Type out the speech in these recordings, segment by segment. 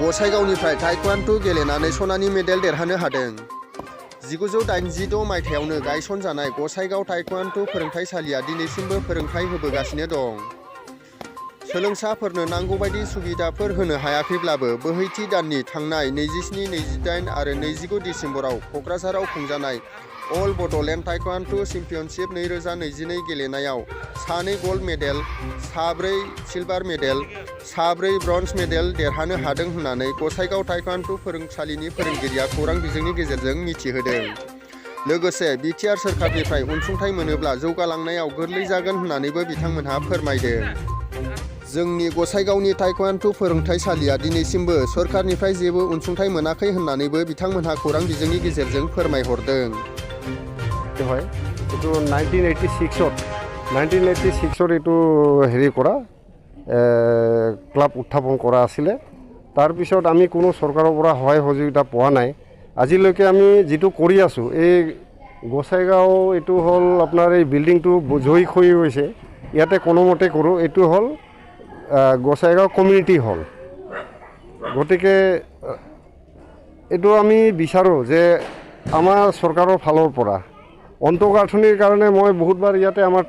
गसाइगावनिफ्राय ताइक्वान्डु गेलेनानै सनानि मेडेल देरहानो हादों। 1986 मायथाइयावनो गायसनजानाय गसाइगाव ताइक्वान्डु फोरोंथायसालिया दिनैसिमबो फोरोंथाय होबोगासिनो दं। सोलोंसाफोरनो नांगौबायदि सुबिदाफोर होनो हायाखैब्लाबो बोहैथि दाननि थांनाय 27, 28 आरो 29 डिसेम्बराव क'क्राझाराव खुंजानाय अल बड'लेण्ड ताइक्वान्डु चेम्पियनशिप 2022 गेलेनायाव 2 gold medal, 4 silver medal, 4 bronze medal देरहानो हादों होननानै गसाइगाव ताइक्वान्डु फोरोंसालिनि फोरोंगिरिया खौरां बिजोंनि गेजेरजों मिथिहोदों। लोगोसे बिटिआर सोरखारनिफ्राय अनसुंथाइ मोनोब्ला जौगालांनायाव गोरलै जागोन होननानैबो बिथांमोनहा फोरमायदों। जोंनि गसाइगावनि ताइक्वान्डु फोरोंथायसालिया दिनैसिमबो सरकारनिफ्राय जेबो अनसुंथाइ मोनाखै होननानैबो बिथांमोनहा खौरां बिजोंनि गेजेरजों फोरमायहरदों। হয় এইটো 1986 এইটো হেৰি কৰা ক্লাব উত্থাপন কৰা আছিলে। তাৰপিছত আমি কোনো চৰকাৰৰ পৰা সহায় সহযোগিতা পোৱা নাই। আজিলৈকে আমি যিটো কৰি আছোঁ এই গোসাইগাঁও এইটো হ'ল আপোনাৰ এই বিল্ডিংটো জয়ী হৈ গৈছে, ইয়াতে কোনোমতে কৰোঁ। এইটো হ'ল গোসাইগাঁও কমিউনিটি হল। গতিকে এইটো আমি বিচাৰোঁ যে আমাৰ চৰকাৰৰ ফালৰ পৰা অন্তঃগাঁথনিৰ কাৰণে মই বহুতবাৰ ইয়াতে আমাৰ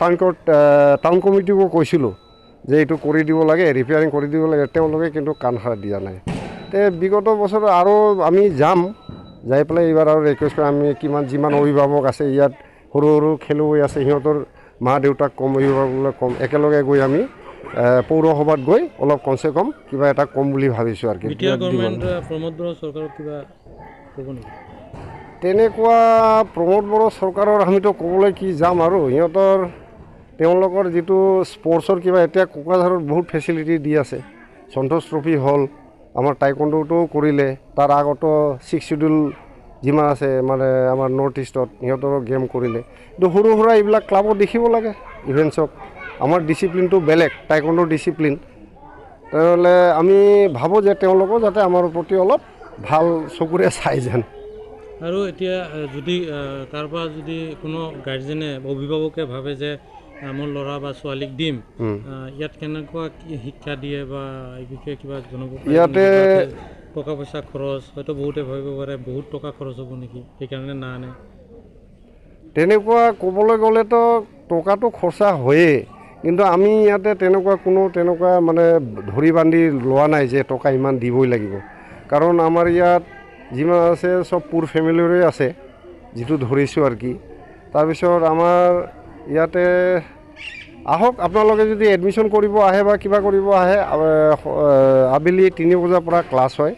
টাউন কমিটিকো কৈছিলোঁ যে এইটো কৰি দিব লাগে, ৰিপেয়াৰিং কৰি দিব লাগে, তেওঁলোকে কিন্তু কাণ সাৰ দিয়া নাই। বিগত বছৰ আৰু আমি যাম, যাই পেলাই এইবাৰ আৰু ৰিকুৱেষ্ট কৰিম। আমি যিমান অভিভাৱক আছে ইয়াত, সৰু সৰু খেলুৱৈ আছে, সিহঁতৰ মা দেউতাক কম, অভিভাৱকলৈ কম, একেলগে গৈ আমি পৌৰসভাত গৈ অলপ কমচে কম কিবা এটা কম বুলি ভাবিছোঁ আৰু কি। তেনেকুৱা প্ৰমোদ বড়ো চৰকাৰৰ আমিতো ক'বলৈ কি যাম আৰু তেওঁলোকৰ যিটো স্পৰ্টছৰ কিবা এতিয়া কোকৰাঝাৰত বহুত ফেচিলিটি দি আছে। সন্তোষ ট্ৰফি হ'ল, আমাৰ টাইকোৱাণ্ডোটো কৰিলে, তাৰ আগতো 6 শিডিউল যিমান আছে মানে আমাৰ নৰ্থ ইষ্টত সিহঁতৰো গেম কৰিলে। কিন্তু সৰু সুৰা এইবিলাক ক্লাবত দেখিব লাগে ইভেণ্টছক। আমাৰ ডিচিপ্লিনটো বেলেগ, টাইকোৱাণ্ডোৰ ডিচিপ্লিন। তেনেহ'লে আমি ভাবোঁ যে তেওঁলোকো যাতে আমাৰ প্ৰতি অলপ ভাল চকুৰে চাই যেন। আৰু এতিয়া যদি কাৰোবাৰ যদি কোনো গাৰ্জেনে অভিভাৱকে ভাবে যে মোৰ ল'ৰা বা ছোৱালীক দিম, ইয়াত কেনেকুৱা কি শিক্ষা দিয়ে বা এই বিষয়ে কিবা জনাব পাৰে? ইয়াতে টকা পইচা খৰচ হয়তো বহুতে ভাবিব পাৰে বহুত টকা খৰচ হ'ব নেকি, সেইকাৰণে নানে। তেনেকুৱা ক'বলৈ গ'লেতো টকাটো খৰচা হয়েই, কিন্তু আমি ইয়াতে তেনেকুৱা মানে ধৰি বান্ধি লোৱা নাই যে টকা ইমান দিবই লাগিব। কাৰণ আমাৰ ইয়াত যিমান আছে চব পুৰ ফেমিলিৰে আছে, যিটো ধৰিছোঁ আৰু কি। তাৰপিছত আমাৰ ইয়াতে আহক, আপোনালোকে যদি এডমিশ্যন কৰিব আহে বা কিবা কৰিব আহে, আবেলি 3 বজাৰ পৰা ক্লাছ হয়,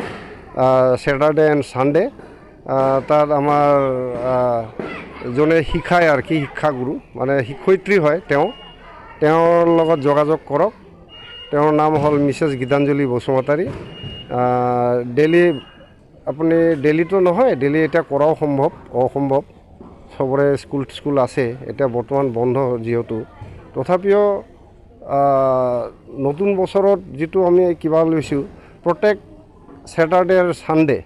ছেটাৰডে এণ্ড ছানডে। তাত আমাৰ জনে শিকায় আৰু কি, শিক্ষাগুৰু মানে শিক্ষয়িত্ৰী হয় তেওঁৰ লগত যোগাযোগ কৰক। তেওঁৰ নাম হ'ল মিছেছ গীতাঞ্জলি বসুমতাৰী। আপুনি ডেইলিতো নহয়, ডেইলি এতিয়া কৰাও অসম্ভৱ। চবৰে স্কুল আছে, এতিয়া বৰ্তমান বন্ধ যিহেতু। তথাপিও নতুন বছৰত যিটো আমি কিবা লৈছোঁ, প্ৰত্যেক ছেটাৰডে আৰু ছানডে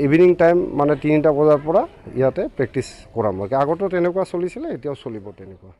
ইভিনিং টাইম মানে 3টা বজাৰ পৰা ইয়াতে প্ৰেক্টিছ কৰাম। আগতো তেনেকুৱা চলিছিলে, এতিয়াও চলিব তেনেকুৱা।